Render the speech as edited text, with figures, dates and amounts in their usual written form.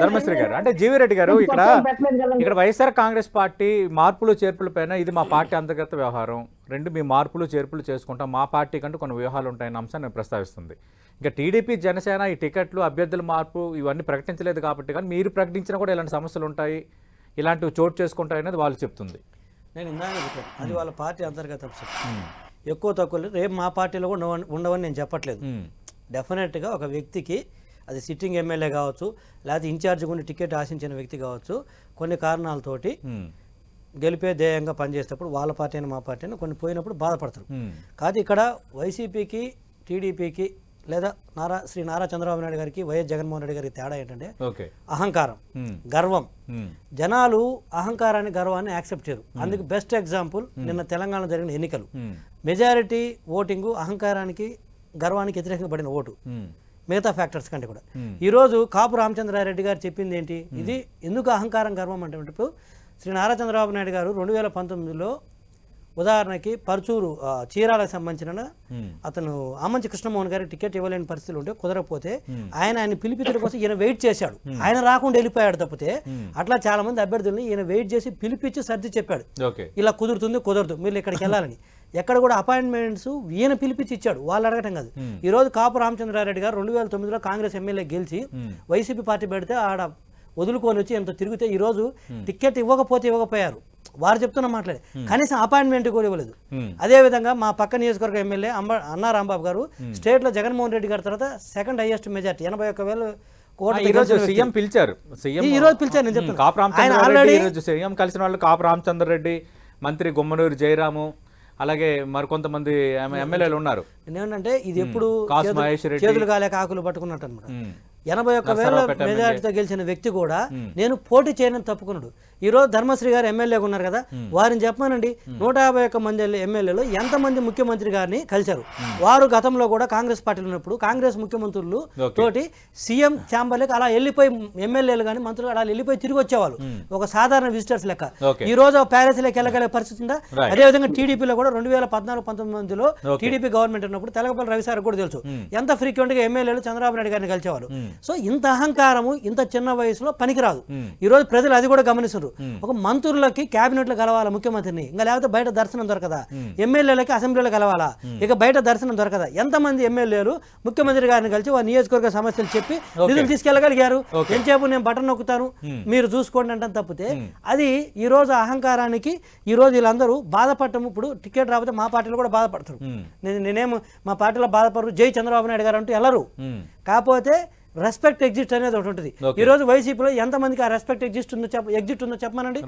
ధర్మశ్రీ గారు అంటే జీవిరెడ్డి గారు ఇక్కడ వైఎస్ఆర్ కాంగ్రెస్ పార్టీ మార్పులు చేర్పుల పైన ఇది మా పార్టీ అంతర్గత వ్యవహారం, రెండు మీ మార్పులు చేర్పులు చేసుకుంటాం, మా పార్టీ కంటూ కొన్ని వ్యూహాలు ఉంటాయన్న అంశాన్ని ప్రస్తావిస్తుంది. ఇంకా టీడీపీ జనసేన ఈ టికెట్లు అభ్యర్థుల మార్పు ఇవన్నీ ప్రకటించలేదు కాబట్టి, కానీ మీరు ప్రకటించినా కూడా ఇలాంటి సమస్యలు ఉంటాయి, ఇలాంటివి చోటు చేసుకుంటాయి అనేది వాళ్ళు చెప్తుంది. నేను ఇందాక చెప్పాను, అది వాళ్ళ పార్టీ అంతర్గత అంశం. ఎక్కువ తక్కువ రేపు మా పార్టీలో కూడా ఉండవని నేను చెప్పట్లేదు. డెఫినెట్గా ఒక వ్యక్తికి అది సిట్టింగ్ ఎమ్మెల్యే కావచ్చు, లేకపోతే ఇన్ఛార్జ్ కొన్ని టికెట్ ఆశించిన వ్యక్తి కావచ్చు, కొన్ని కారణాలతోటి గెలిపే ధ్యేయంగా పనిచేసేటప్పుడు వాళ్ళ పార్టీ అయినా మా పార్టీ అయినా కొన్ని పోయినప్పుడు బాధపడతారు. కాదు ఇక్కడ వైసీపీకి టీడీపీకి లేదా శ్రీ నారా చంద్రబాబు నాయుడు గారికి వైఎస్ జగన్మోహన్ రెడ్డి గారికి తేడా ఏంటంటే అహంకారం, గర్వం. జనాలు అహంకారాన్ని గర్వాన్ని యాక్సెప్ట్ చేయరు. అందుకు బెస్ట్ ఎగ్జాంపుల్ నిన్న తెలంగాణలో జరిగిన ఎన్నికలు. మెజారిటీ ఓటింగు అహంకారానికి గర్వానికి వ్యతిరేకంగా పడిన ఓటు, మిగతా ఫ్యాక్టర్స్ కంటే కూడా. ఈరోజు కాపు రామచంద్రారెడ్డి గారు చెప్పింది ఏంటి, ఇది ఎందుకు అహంకారం గర్వం అంటే శ్రీ నారా చంద్రబాబు నాయుడు గారు 2019లో ఉదాహరణకి పరుచూరు చీరాలకు సంబంధించిన అతను ఆమంచి కృష్ణమోహన్ గారికి టికెట్ ఇవ్వలేని పరిస్థితులు ఉంటే కుదరకపోతే ఆయన పిలిపించడం కోసం ఈయన వెయిట్ చేశాడు. ఆయన రాకుండా వెళ్ళిపోయాడు తప్పితే అట్లా చాలా మంది అభ్యర్థుల్ని ఈయన వెయిట్ చేసి పిలిపించి సర్ది చెప్పాడు, ఇలా కుదరదు మీరు ఇక్కడికి వెళ్ళాలని. ఎక్కడ కూడా అపాయింట్మెంట్స్ ఈయన పిలిపించి ఇచ్చాడు, వాళ్ళు అడగటం కాదు. ఈ రోజు కాపు రామచంద్రారెడ్డి గారు 2009లో కాంగ్రెస్ ఎమ్మెల్యే గెలిచి వైసీపీ పార్టీ పెడితే ఆడ వదులుకొని వచ్చి ఎంత తిరిగితే ఈ రోజు టికెట్ ఇవ్వకపోయారు. వారు చెప్తున్న మాట్లాడే కనీసం అపాయింట్మెంట్ కూడా ఇవ్వలేదు. అదేవిధంగా మా పక్క నియోజకవర్గ ఎమ్మెల్యే అన్నా రాంబాబు గారు స్టేట్ లో జగన్మోహన్ రెడ్డి గారి తర్వాత సెకండ్ హైయెస్ట్ మెజార్టీ 81,000 కోట్ల ఈ రోజు పిలిచారు. నేను చెప్తాను సీఎం కలిసిన వాళ్ళు కాపు రామచంద్రరెడ్డి, మంత్రి గుమ్మనూరు జయరాము, అలాగే మరికొంతమంది ఎమ్మెల్యేలు ఉన్నారు. నేనంటే ఇది ఎప్పుడు చేతులు కాలేక ఆకులు పట్టుకున్నట్టు అనమాట. 81,000 మెజారిటీతో గెలిచిన వ్యక్తి కూడా నేను పోటీ చేయనని తప్పుకున్నాడు. ఈ రోజు ధర్మశ్రీ గారు ఎమ్మెల్యేగా ఉన్నారు కదా, వారిని చెప్పానండి 151 మంది ఎమ్మెల్యేలు ఎంతమంది ముఖ్యమంత్రి గారిని కలిశారు. వారు గతంలో కూడా కాంగ్రెస్ పార్టీలో ఉన్నప్పుడు కాంగ్రెస్ ముఖ్యమంత్రులు తోటి సీఎం ఛాంబర్లకు అలా వెళ్ళిపోయి ఎమ్మెల్యేలు కానీ మంత్రులు అలా వెళ్ళిపోయి తిరిగి వచ్చేవాళ్ళు, ఒక సాధారణ విజిటర్స్ లెక్క. ఈ రోజు ప్యాలెస్ లోకి వెళ్ళగలే పరిస్థితి ఉందా? అదేవిధంగా టీడీపీలో కూడా 2014-19 టీడీపీ గవర్నమెంట్ ఉన్నప్పుడు తెలగపల్లి రవిసార్ కూడా తెలుసు ఎంత ఫ్రీక్వెంట్ గా ఎమ్మెల్యేలు చంద్రబాబు నాయుడు గారిని కలిసేవాళ్ళు. సో ఇంత అహంకారము ఇంత చిన్న వయసులో పనికిరాదు. ఈ రోజు ప్రజలు అది కూడా గమనిస్తున్నారు. ఒక మంత్రులకి క్యాబినెట్ లో కలవాలా ముఖ్యమంత్రిని, ఇంకా లేకపోతే బయట దర్శనం దొరకదా? ఎమ్మెల్యేలకి అసెంబ్లీలో కలవాలా, ఇక బయట దర్శనం దొరకదా? ఎంతమంది ఎమ్మెల్యేలు ముఖ్యమంత్రి గారిని కలిసి వారి నియోజకవర్గ సమస్యలు చెప్పి నిధులు తీసుకెళ్లగలిగారు? ఎంతసేపు నేను బటన్ నొక్కుతాను మీరు చూసుకోండి అంటే తప్పితే అది ఈ రోజు అహంకారానికి ఈ రోజు వీళ్ళందరూ బాధపడటం. ఇప్పుడు టికెట్ రాకపోతే మా పార్టీలో కూడా బాధపడతారు. నేనేమో మా పార్టీలో బాధపడరు, జై చంద్రబాబు నాయుడు గారు అంటూ వెళ్ళరు. కాకపోతే రెస్పెక్ట్ ఎగ్జిస్ట్ అనేది ఒకటి ఉంటుంది. ఈ రోజు వైసీపీలో ఎంతమందికి ఆ రెస్పెక్ట్ ఎగ్జిస్ట్ ఉందో చెప్పమనండి.